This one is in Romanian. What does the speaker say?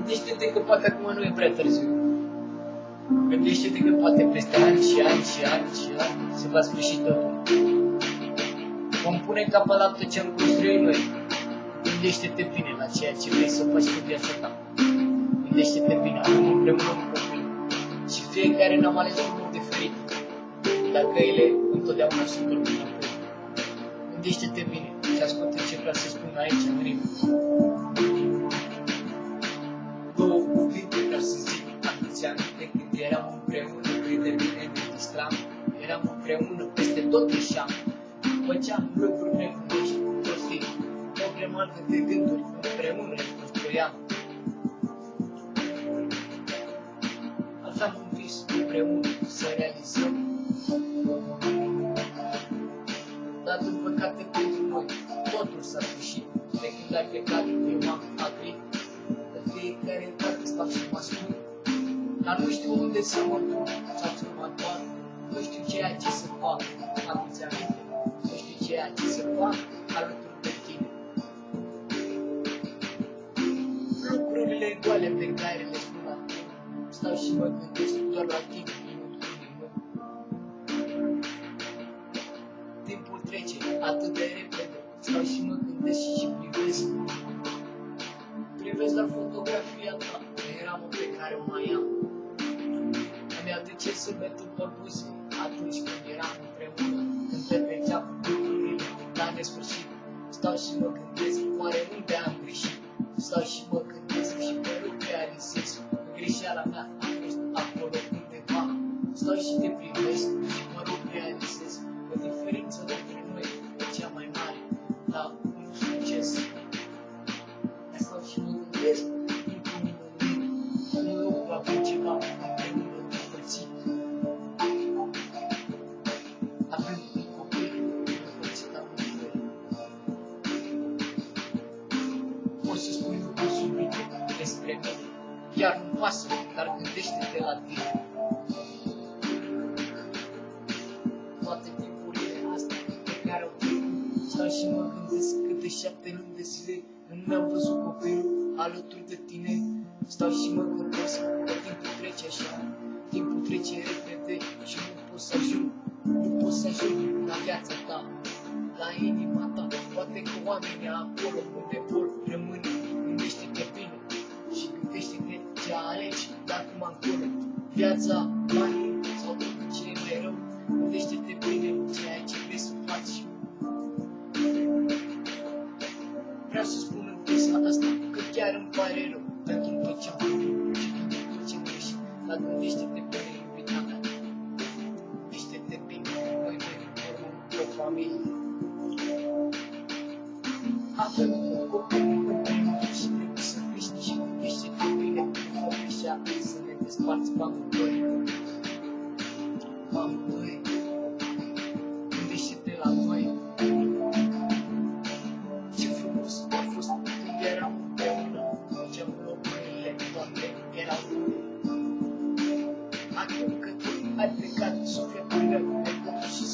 Gândește-te că poate acum nu e prea târziu. Gândește-te că poate peste ani și ani și ani și ani se va sfârși totul. Vom pune capăt la tot ce am construit noi. Gândește-te bine la ceea ce vrei să faci cu viața ta. Gândește-te bine, acum împreună un copil. Și fiecare ne-am ales un lucru diferit. Dar căile întotdeauna sunt următoare. Gândește-te bine și ascultă ce vreau să spun aici în rimă. Două cuvinte vreau să zic. Aduți aminte când eram împreună, cât de bine ne distram. Eram împreună, peste tot ieșeam. Făceam lucruri nebunești, toți o grămadă de gânduri, împreună le construiam. Aveam un vis împreună să realizăm. Dar din păcate pentru noi, totul s-a sfârșit. De când ai plecat, eu m-am agrit. De fiecare dată stau și mă ascund. Dar nu știu unde să mă duc sau ce mă doar. Nu știu ceea ce să fac, aduți aminte. Nu știu ceea ce să fac alături de tine. Lucrurile goale pe care le spun acum, stau și mă gândesc doar la tine, minut cu minut. Timpul trece atât de repede, stau și mă gândesc și privesc. Privesc la fotografia ta, eram pe care o mai am. Îmi aduce zâmbetul pe buze, atunci când eram împreună, când petreceam lucrurile la nesfârșit. Stau și mă gândesc, oare unde am greșit? Stau și mă gândesc și mă rog realizez că greșeala mea a fost acolo undeva. Stau și te privesc și mă rog realizez că diferența dintre noi e cea mai mare la un succes. Stau și mă gândesc un loc va fi ceva împreună despărțit. Avem un copil despărțit amândoi. Poți să spui lucruri subite despre mine, chiar nu pasă, dar gândește-te la tine. Toate timpurile astea pe care au trecut, stau și mă gândesc cât de 7 luni de zile nu mi-am văzut copilul alături de tine. Stau și mă gândesc că timpul trece așa, timpul trece repede și nu pot să ajung, nu pot să ajung la viața ta, la inima ta. Poate că oamenii acolo unde vor rămâne. Gândește-te bine și gândește-te ce alegi de acum încolo. Viața, banii sau tot ce e mai rău. Gândește-te bine ceea ce vrei să faci. Vreau să spun în piesa asta că chiar îmi pare rău pentru tot ce am făcut și pentru tot ce am greșit. Dar gândește-te bine, iubita mea. Gândește-te bine, noi doi formăm o familie. Avem un copil împreună și trebuie să crești și gândește-te bine cum vom ieșea să ne desparți pe amândoi. Amândoi. Gândește-te la noi. Ce frumos a fost când eram împreună. Făceam locurile toate erau bune. Acum că tu ai plecat, sufletul meu e tot și